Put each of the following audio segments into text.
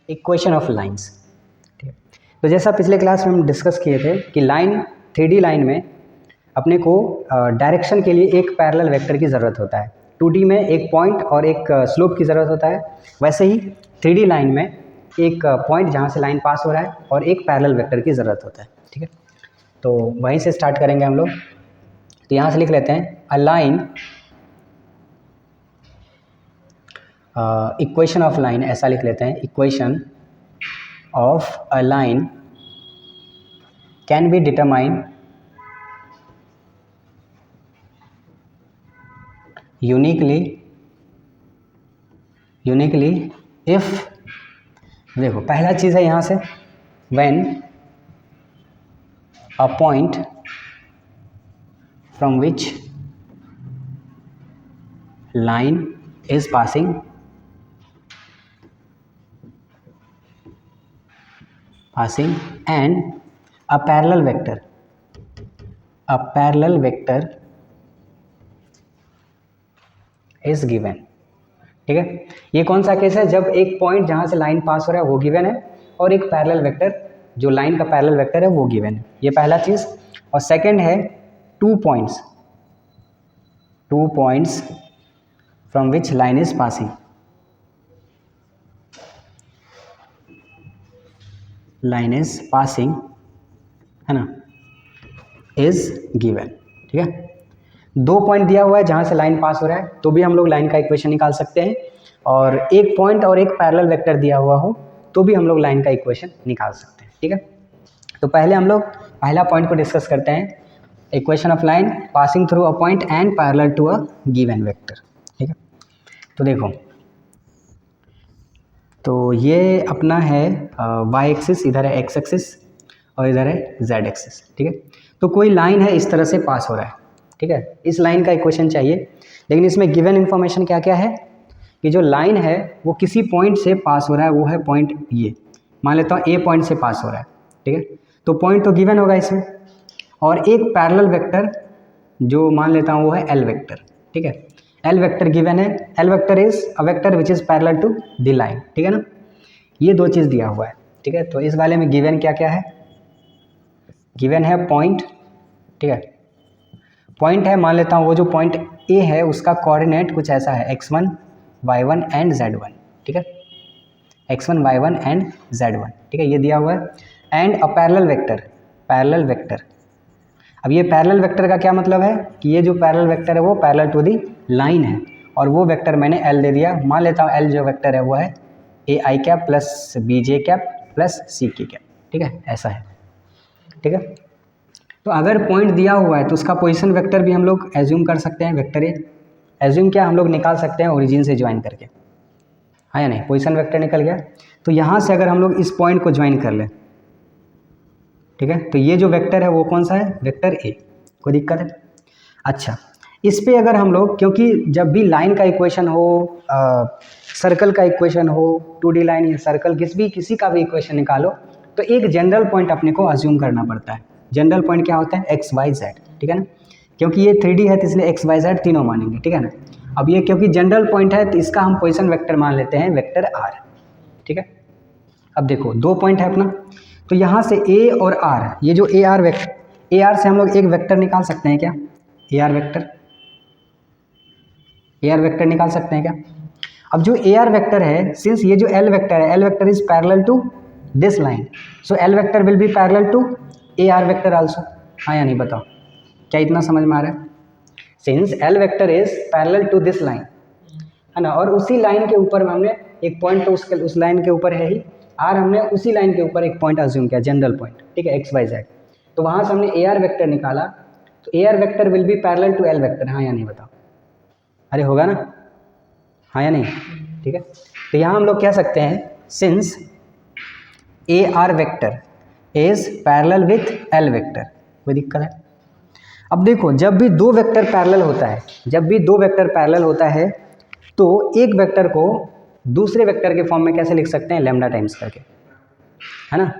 Equation of lines. ठीक है, तो जैसा पिछले क्लास में हम डिस्कस किए थे कि लाइन 3D लाइन में अपने को डायरेक्शन के लिए एक पैरेलल वेक्टर की ज़रूरत होता है, 2D में एक पॉइंट और एक स्लोप की ज़रूरत होता है, वैसे ही 3D लाइन में एक पॉइंट जहाँ से लाइन पास हो रहा है और एक पैरेलल वेक्टर की ज़रूरत होता है। ठीक है, तो वहीं से स्टार्ट करेंगे हम लोग। तो यहाँ से लिख लेते हैं a line, equation of line, ऐसा लिख लेते हैं, equation of a line can be determine uniquely if, देखो पहला चीज़ है यहाँ से, when a point from which line is passing and a parallel vector is given। ठीक है, ये कौन सा केस है? जब एक पॉइंट जहाँ से लाइन पास हो रहा है वो गिवन है और एक पैरेलल वेक्टर, जो लाइन का पैरेलल वेक्टर है वो गिवन है, ये पहला चीज़। और सेकंड है two points from which line is passing, है ना, इज गिवन। ठीक है, दो पॉइंट दिया हुआ है जहाँ से लाइन पास हो रहा है तो भी हम लोग लाइन का इक्वेशन निकाल सकते हैं, और एक पॉइंट और एक पैरेलल वेक्टर दिया हुआ हो तो भी हम लोग लाइन का इक्वेशन निकाल सकते हैं। ठीक है, तो पहले हम लोग पहला पॉइंट को डिस्कस करते हैं, equation of line passing through a point and parallel to a given vector. ठीक है, तो देखो, तो ये अपना है वाई एक्सिस, इधर है एक्स एक्सिस और इधर है जेड एक्सिस। ठीक है, तो कोई लाइन है इस तरह से पास हो रहा है। ठीक है, इस लाइन का इक्वेशन चाहिए, लेकिन इसमें गिवन इन्फॉर्मेशन क्या क्या है कि जो लाइन है वो किसी पॉइंट से पास हो रहा है, वो है पॉइंट ये, मान लेता हूँ ए पॉइंट से पास हो रहा है। ठीक है, तो पॉइंट तो गिवन होगा इसमें, और एक पैरेलल वेक्टर जो मान लेता हूँ वो है एल वेक्टर। ठीक है, एल वेक्टर गिवन है, L vector is a vector which is parallel to the line. ठीक है ना, ये दो चीज़ दिया हुआ है। ठीक है, तो इस वाले में गिवन क्या क्या है? गिवन है पॉइंट। ठीक है, पॉइंट है, मान लेता हूँ वो जो पॉइंट ए है उसका कोऑर्डिनेट कुछ ऐसा है, x1 y1 एंड z1। ठीक है, x1 y1 एंड z1। ठीक है, ये दिया हुआ है, एंड अ पैरेलल वेक्टर। अब ये पैरेलल वेक्टर का क्या मतलब है कि ये जो पैरेलल वेक्टर है वो पैरेलल टू दी लाइन है, और वो वेक्टर मैंने l दे दिया, मान लेता हूँ l जो वेक्टर है वो है A I cap plus B J cap plus C K cap. ठीक है, ऐसा है। ठीक है, तो अगर पॉइंट दिया हुआ है तो उसका पोजीशन वेक्टर भी हम लोग एज्यूम कर सकते हैं, वेक्टर ए एज्यूम क्या हम लोग निकाल सकते हैं ओरिजिन से ज्वाइन करके, हाँ या नहीं, पोजीशन वेक्टर निकल गया। तो यहाँ से अगर हम लोग इस पॉइंट को ज्वाइन कर लें, ठीक है, तो ये जो वेक्टर है वो कौन सा है? Vector A. कोई दिक्कत है? अच्छा, इस पे अगर हम लोग, क्योंकि जब भी लाइन का इक्वेशन हो, सर्कल का इक्वेशन हो, 2D लाइन या सर्कल, किसी का भी इक्वेशन निकालो तो एक जनरल पॉइंट अपने को अज्यूम करना पड़ता है। जनरल पॉइंट क्या होता है? X Y Z. ठीक है ना, क्योंकि ये 3D है तो इसलिए एक्स वाई जेड तीनों मानेंगे। ठीक है ना, अब ये क्योंकि जनरल पॉइंट है तो इसका हम पोजीशन वेक्टर मान लेते हैं वेक्टर आर। ठीक है, अब देखो दो पॉइंट है अपना, तो यहाँ से ए और आर, ये जो ए आर से हम लोग एक वेक्टर निकाल सकते हैं क्या? ए आर वेक्टर निकाल सकते हैं क्या? अब जो ए आर वेक्टर है, सिंस ये जो एल वेक्टर है, L vector is parallel to this line, so L vector will be parallel to A R vector also. हाँ या नहीं, बताओ, क्या इतना समझ में आ रहा है? Since L vector is parallel to this line, है ना, और उसी लाइन के ऊपर में हमने एक पॉइंट, तो उस लाइन के ऊपर है ही आर, हमने उसी लाइन के ऊपर एक पॉइंट अज्यूम किया, जनरल पॉइंट। ठीक है, एक्स वाई जेड, तो वहाँ से हमने ए आर वेक्टर निकाला, तो A R vector will be parallel to L vector. हाँ या नहीं, बताओ? अरे होगा ना, हाँ या नहीं? ठीक है, तो यहाँ हम लोग कह सकते हैं since A R vector is parallel with L vector. कोई दिक्कत है? अब देखो, जब भी दो वेक्टर पैरेलल होता है, तो एक वेक्टर को दूसरे वेक्टर के फॉर्म में कैसे लिख सकते हैं? लैम्डा टाइम्स करके, है ना।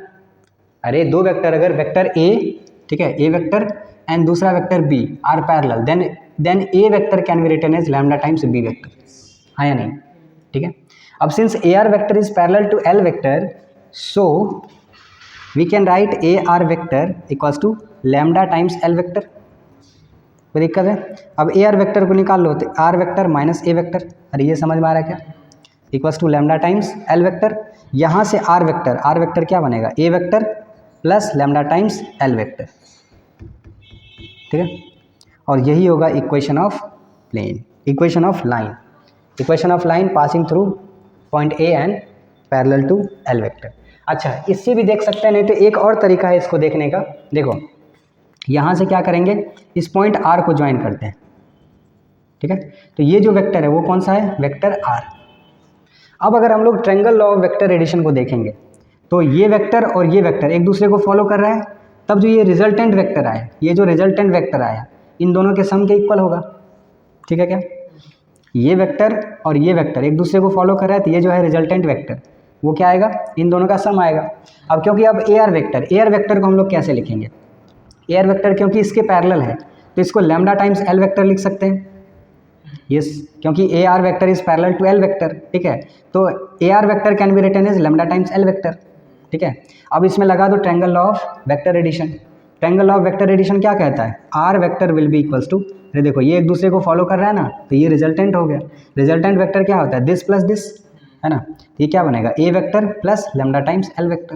अरे दो वेक्टर, अगर वेक्टर ए, ठीक है, ए वेक्टर एंड दूसरा vector B are parallel, then A vector can be written as lambda times B vector. हाँ या नहीं? ठीक है। अब since A R vector is parallel to L vector, so we can write A R vector equals to lambda times L vector. कोई दिक्कत है? अब ए आर वेक्टर को निकाल लो तो R vector minus A vector, अरे ये समझ में आ रहा है क्या, equals to lambda times L vector. यहाँ से आर वेक्टर क्या बनेगा, A vector plus lambda times L vector, ठीक है। और यही होगा equation of plane, equation of line, equation of line passing through point A and parallel to L vector. अच्छा, इससे भी देख सकते हैं, नहीं तो एक और तरीका है इसको देखने का। देखो यहाँ से क्या करेंगे, इस पॉइंट आर को ज्वाइन करते हैं, ठीक है। तो ये जो वेक्टर है वो कौन सा है, वेक्टर आर। अब अगर हम लोग triangle law of vector addition को देखेंगे तो ये वेक्टर और ये वेक्टर एक दूसरे को फॉलो कर रहा है, तब जो ये रिजल्टेंट वेक्टर आया, ये जो रिजल्टेंट वेक्टर आया इन दोनों के सम के इक्वल होगा, ठीक है क्या। ये वेक्टर और ये वेक्टर एक दूसरे को फॉलो कर रहा है, तो ये जो है रिजल्टेंट वेक्टर वो क्या आएगा, इन दोनों का सम आएगा। अब क्योंकि अब ए आर वेक्टर को हम लोग कैसे लिखेंगे, ए आर वेक्टर क्योंकि इसके पैरेलल है तो इसको लैम्डा टाइम्स एल वेक्टर लिख सकते हैं, यस, क्योंकि A R vector is parallel to L vector, ठीक है। तो A R vector can be written is lambda times L vector, ठीक है। अब इसमें लगा दो triangle law of vector addition. Triangle law of vector addition क्या कहता है, R vector will be equals to, देखो ये एक दूसरे को फॉलो कर रहा है ना, तो ये रिजल्टेंट हो गया। रिजल्टेंट वेक्टर क्या होता है, दिस प्लस दिस, है ना। ये क्या बनेगा, A vector plus lambda times L vector.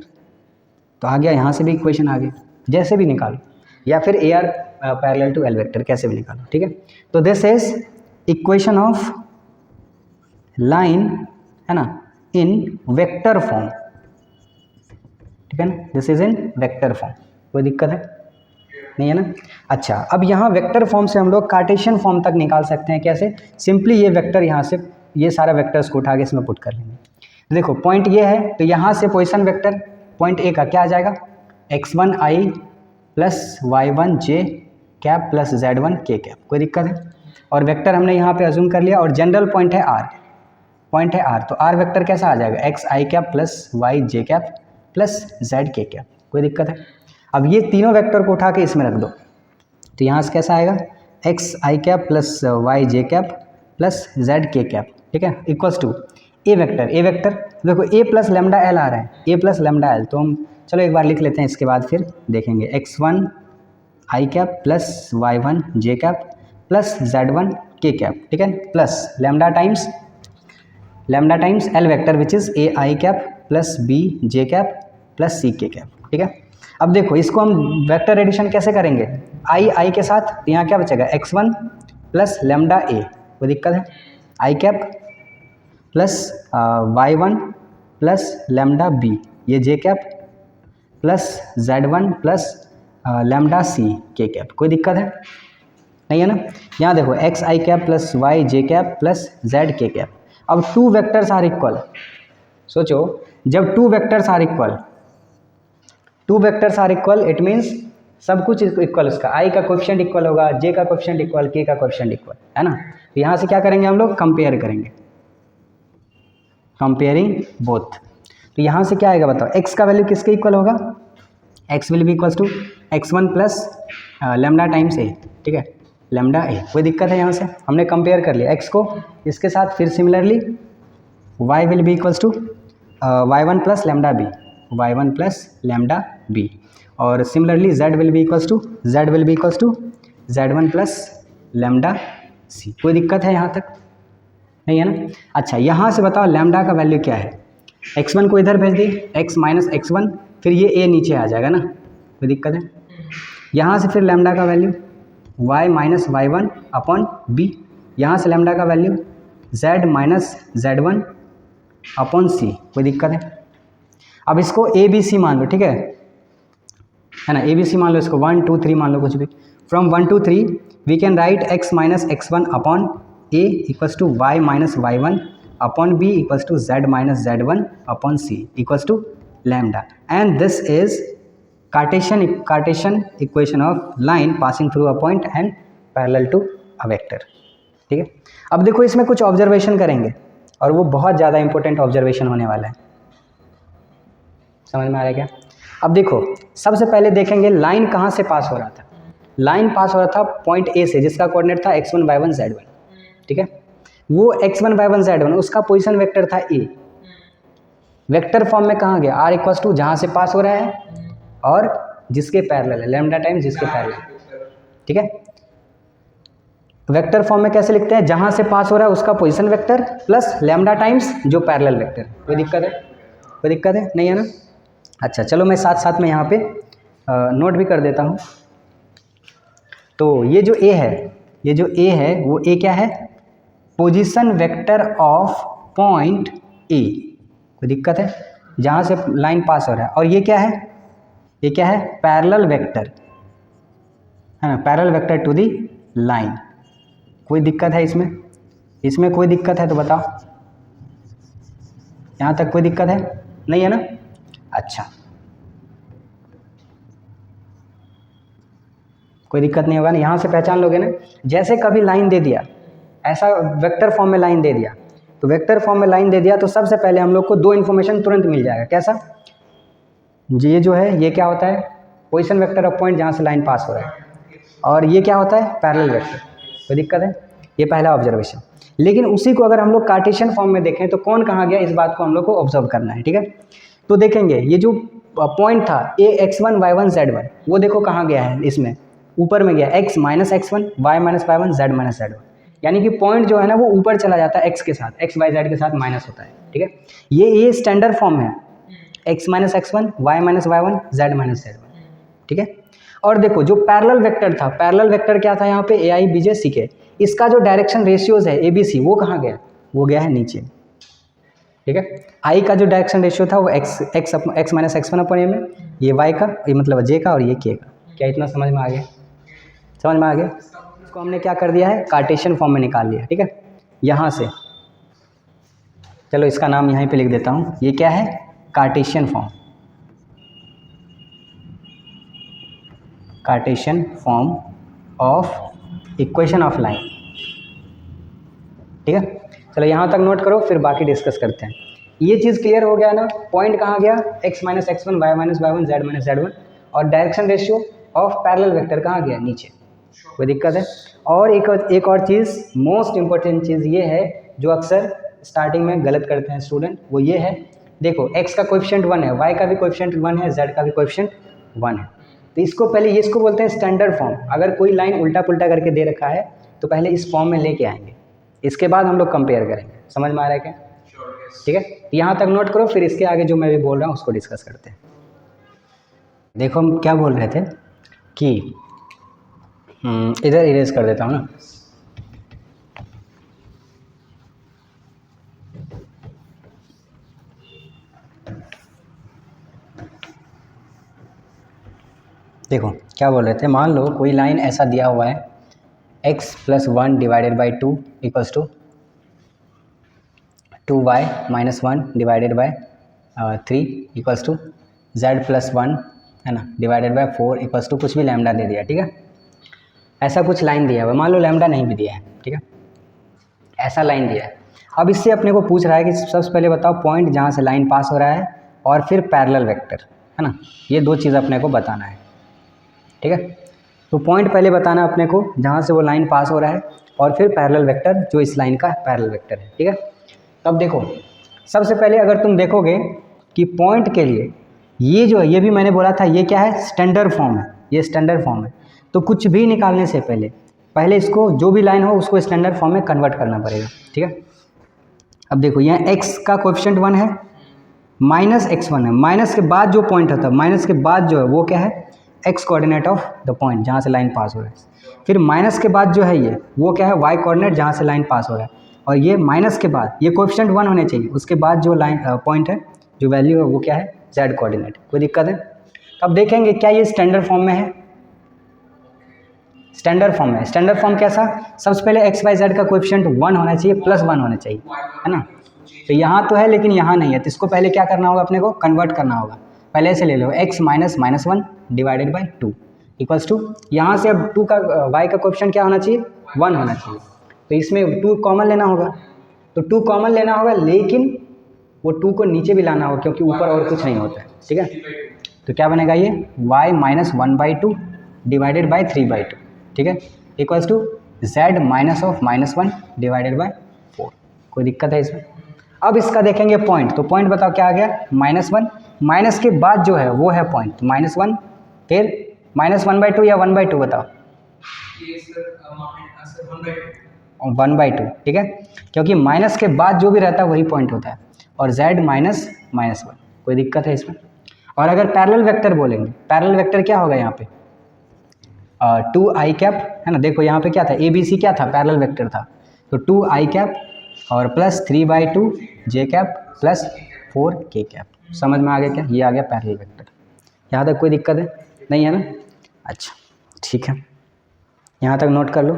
तो आ गया, यहाँ से भी इक्वेशन आ गई, जैसे भी निकालो, या फिर A R parallel to L vector कैसे भी निकालो, ठीक है। तो this is equation of line, है ना, इन वेक्टर फॉर्म, ठीक है ना, this is in vector form. कोई दिक्कत है नहीं है ना। अच्छा, अब यहाँ वेक्टर फॉर्म से हम लोग कार्टेशियन फॉर्म तक निकाल सकते हैं, कैसे, सिंपली ये वेक्टर यहाँ से ये सारा वेक्टर्स को उठा के इसमें पुट कर लेंगे। देखो पॉइंट ये है, तो यहाँ से पोजीशन वेक्टर पॉइंट ए का क्या आ जाएगा, x1 i plus y1 j cap plus z1 k cap. कोई दिक्कत है? और वेक्टर हमने यहाँ पे अज्यूम कर लिया, और जनरल पॉइंट है r, पॉइंट है r, तो r वेक्टर कैसा आ जाएगा, x i cap plus y j cap plus z k cap. कोई दिक्कत है? अब ये तीनों वेक्टर को उठा के इसमें रख दो, तो यहाँ से कैसा आएगा, X I cap plus Y J cap plus Z K cap, ठीक है, equals to A vector. A vector देखो ए प्लस लेमडा एल आ रहा है, ए प्लस लेमडा एल, तो हम चलो एक बार लिख लेते हैं, इसके बाद फिर देखेंगे। x1 I cap plus y1 J cap plus z1 K cap, ठीक है, plus lambda times L vector which is A I cap plus B J cap plus C K cap, ठीक है। अब देखो इसको हम वेक्टर एडिशन कैसे करेंगे, आई के साथ, यहाँ क्या बचेगा, x1 प्लस लेमडा ए, कोई दिक्कत है, I cap plus y1 plus lambda B, ये J cap plus z1 plus lambda C K cap. कोई दिक्कत है नहीं है ना। यहाँ देखो X I cap plus Y J cap plus Z K cap. अब टू वेक्टर्स आर इक्वल, सोचो जब two vectors are equal it means सब कुछ इक्वल, उसका आई का कोएफिशिएंट इक्वल होगा, जे का कोएफिशिएंट इक्वल, के का कोएफिशिएंट इक्वल, है ना। तो यहाँ से क्या करेंगे हम लोग, कंपेयर करेंगे, कंपेयरिंग बोथ। तो यहाँ से क्या आएगा बताओ, x का वैल्यू किसके इक्वल होगा, x will be equals to x1 plus lambda times A, ठीक है, लेमडा ए। कोई दिक्कत है, यहाँ से हमने कंपेयर कर लिया x को इसके साथ, फिर similarly y will be equals to y1 plus lambda B, y1 plus lambda B, और similarly z will be equals to z1 plus lambda C. कोई दिक्कत है यहाँ तक नहीं है ना। अच्छा, यहाँ से बताओ लैम्डा का वैल्यू क्या है, x1 को इधर भेज दी, x माइनस x1, फिर ये a नीचे आ जाएगा ना, कोई दिक्कत है। यहाँ से फिर लैम्डा का value y minus y1 upon b, यहाँ से लैम्डा का value z minus z1 upon c। कोई दिक्कत है। अब इसको a b c मान लो, ठीक है ना, a b c मान लो, इसको 1 2 3 मान लो, कुछ भी। From 1 to 3 we can write x minus x1 upon a equals to y minus y1 upon b equals to z minus z1 upon c equals to lambda, and this is Cartesian equation of line passing through a point and parallel to a vector, ठीक है। अब देखो इसमें कुछ observation करेंगे, और वो बहुत ज़्यादा इंपॉर्टेंट ऑब्जर्वेशन होने वाला है, समझ में आ रहा है क्या। अब देखो सबसे पहले देखेंगे लाइन कहाँ से पास हो रहा था, लाइन पास हो रहा था पॉइंट ए से, जिसका कोऑर्डिनेट था x1 y1 z1, ठीक है। वो x1 y1 z1 उसका पोजीशन वेक्टर था a, वेक्टर फॉर्म में कहाँ गया, r इक्वल्स टू जहाँ से पास हो रहा है और जिसके पैरेलल है, लैम्डा टाइम्स जिसके पैरेलल, ठीक है। वेक्टर फॉर्म में कैसे लिखते हैं, जहाँ से पास हो रहा है उसका position vector plus lambda times जो पैरेलल वेक्टर। कोई दिक्कत है, कोई दिक्कत है नहीं है ना। अच्छा चलो मैं साथ साथ में यहाँ पे नोट भी कर देता हूँ। तो ये जो ए है, ये जो ए है वो ए क्या है, position vector of point A. कोई दिक्कत है, जहाँ से लाइन पास हो रहा है। और ये क्या है, ये क्या है, पैरेलल वेक्टर है ना, parallel vector to the line. कोई दिक्कत है इसमें, इसमें कोई दिक्कत है तो बताओ, यहाँ तक कोई दिक्कत है नहीं है ना। अच्छा कोई दिक्कत नहीं होगा ना, यहाँ से पहचान लोगे ना। जैसे कभी लाइन दे दिया, ऐसा वेक्टर फॉर्म में लाइन दे दिया, तो वेक्टर फॉर्म में लाइन दे दिया तो सबसे पहले हम लोग को दो इन्फॉर्मेशन तुरंत मिल जाएगा। कैसा, ये जो है ये क्या होता है, पोजीशन वेक्टर ऑफ पॉइंट जहाँ से लाइन पास हो रहा है, और ये क्या होता है, पैरेलल वेक्टर। कोई दिक्कत है, ये पहला ऑब्जर्वेशन। लेकिन उसी को अगर हम लोग कार्टेशियन फॉर्म में देखें तो कौन कहाँ गया, इस बात को हम लोग को ऑब्जर्व करना है, ठीक है। तो देखेंगे ये जो पॉइंट था a x1 y1 z1, वो देखो कहाँ गया है, इसमें ऊपर में गया, x minus x1 y minus y1 z minus z1, यानी कि पॉइंट जो है ना वो ऊपर चला जाता है x के साथ, x y z के साथ माइनस होता है, ठीक है। ये स्टैंडर्ड फॉर्म है, x minus x1 y minus y1 z minus z1, ठीक है। और देखो जो पैरेलल वेक्टर था, पैरेलल वेक्टर क्या था यहाँ पे, ए आई बी जे सी के, इसका जो डायरेक्शन रेशियोज है ए बी सी, वो कहाँ गया, वो गया है नीचे, ठीक है। आई का जो डायरेक्शन रेशियो था वो एक्स माइनस एक्स वन अपन ए में, ये वाई का, ये मतलब जे का, और ये के का। क्या इतना समझ में आ गया, समझ में आ गया। इसको हमने क्या कर दिया है, कार्टेशियन फॉर्म में निकाल लिया, ठीक है। यहाँ से चलो इसका नाम यहीं पे लिख देता हूँ, ये क्या है, Cartesian form, Cartesian form of equation of line, ठीक है। चलो यहाँ तक नोट करो, फिर बाकी डिस्कस करते हैं। ये चीज़ क्लियर हो गया ना, पॉइंट कहाँ गया, x minus X one, Y minus Y one, Z minus Z one, और direction ratio of parallel vector कहाँ गया, नीचे। कोई दिक्कत है। और एक और चीज़, मोस्ट इंपॉर्टेंट चीज़ ये है जो अक्सर स्टार्टिंग में गलत करते हैं स्टूडेंट, वो ये है, देखो x का कोएफिशिएंट 1 है, y का भी कोएफिशिएंट 1 है, z का भी कोएफिशिएंट 1 है। तो इसको पहले ये इसको बोलते हैं स्टैंडर्ड फॉर्म। अगर कोई लाइन उल्टा पुल्टा करके दे रखा है तो पहले इस फॉर्म में लेके आएंगे, इसके बाद हम लोग कंपेयर करेंगे। समझ में आ रहा है क्या, ठीक है। यहाँ तक नोट करो, फिर इसके आगे जो मैं भी बोल रहा हूँ उसको डिस्कस करते हैं। देखो हम क्या बोल रहे थे कि इधर इरेज कर देता हूँ ना, देखो क्या बोल रहे थे, मान लो कोई लाइन ऐसा दिया हुआ है, x plus 1 divided by 2 equals to 2y minus 1 divided by 3 equals to z plus 1 है ना डिवाइडेड बाई 4 इक्वल्स टू कुछ भी लैम्डा दे दिया, ठीक है। ऐसा कुछ लाइन दिया हुआ, मान लो लैम्डा नहीं भी दिया है, ठीक है, ऐसा लाइन दिया है। अब इससे अपने को पूछ रहा है कि सबसे पहले बताओ पॉइंट जहाँ से लाइन पास हो रहा है और फिर पैरेलल वेक्टर, है ना, ये दो चीज़ अपने को बताना है, ठीक है। तो पॉइंट पहले बताना अपने को जहाँ से वो लाइन पास हो रहा है, और फिर पैरेलल वेक्टर जो इस लाइन का पैरेलल वेक्टर है, ठीक है। तब देखो सबसे पहले अगर तुम देखोगे कि पॉइंट के लिए ये जो है, ये भी मैंने बोला था, ये क्या है, स्टैंडर्ड फॉर्म है, ये स्टैंडर्ड फॉर्म है। तो कुछ भी निकालने से पहले इसको जो भी लाइन हो उसको स्टैंडर्ड फॉर्म में कन्वर्ट करना पड़ेगा, ठीक है। अब देखो यहाँ x का कोएफिशिएंट 1 है, माइनस x1 है, माइनस के बाद जो पॉइंट होता है, माइनस के बाद जो है वो क्या है, x coordinate of the point जहाँ से लाइन पास हो रहा है। फिर माइनस के बाद जो है ये वो क्या है, y कोऑर्डिनेट जहाँ से लाइन पास हो रहा है। और ये माइनस के बाद ये कोएफिशिएंट 1 होने चाहिए, उसके बाद जो लाइन पॉइंट है जो वैल्यू है वो क्या है, z कोऑर्डिनेट। कोई दिक्कत है। अब देखेंगे क्या ये स्टैंडर्ड फॉर्म में है, स्टैंडर्ड फॉर्म है। स्टैंडर्ड फॉर्म कैसा, सबसे पहले एक्स वाई जेड का कोएफिशिएंट 1 होना चाहिए, प्लस 1 होना चाहिए, है ना। तो यहाँ तो है लेकिन यहाँ नहीं है, तो इसको पहले क्या करना होगा, अपने को कन्वर्ट करना होगा। पहले ऐसे ले लो, x minus minus 1 divided by 2 equals to, यहाँ से अब 2 का y का कोएफिशिएंट क्या होना चाहिए, 1 होना चाहिए। तो इसमें 2 कॉमन लेना होगा, तो 2 कॉमन लेना होगा, लेकिन वो 2 को नीचे भी लाना होगा क्योंकि ऊपर और कुछ नहीं होता है, ठीक है। तो क्या बनेगा ये y माइनस 1/2 डिवाइडेड बाई 3/2, ठीक है, equals to z minus of minus 1 divided by 4। कोई दिक्कत है इसमें? अब इसका देखेंगे पॉइंट, तो पॉइंट बताओ क्या आ गया, -1, माइनस के बाद जो है वो है पॉइंट, -1, फिर -1/2 या 1/2 बताओ? 1/2, ठीक है, क्योंकि माइनस के बाद जो भी रहता है वही पॉइंट होता है, और z -1, कोई दिक्कत है इसमें? और अगर पैरेलल वेक्टर बोलेंगे, पैरेलल वेक्टर क्या होगा यहाँ पे, 2i कैप है ना, देखो यहाँ पे क्या था, ABC क्या था, पैरेलल वेक्टर था, तो 2i कैप और plus 3/2 j cap plus 4k cap, समझ में आ गया क्या, ये आ गया पैरेलल वेक्टर। यहाँ तक कोई दिक्कत है नहीं है ना? अच्छा ठीक है, यहाँ तक नोट कर लो।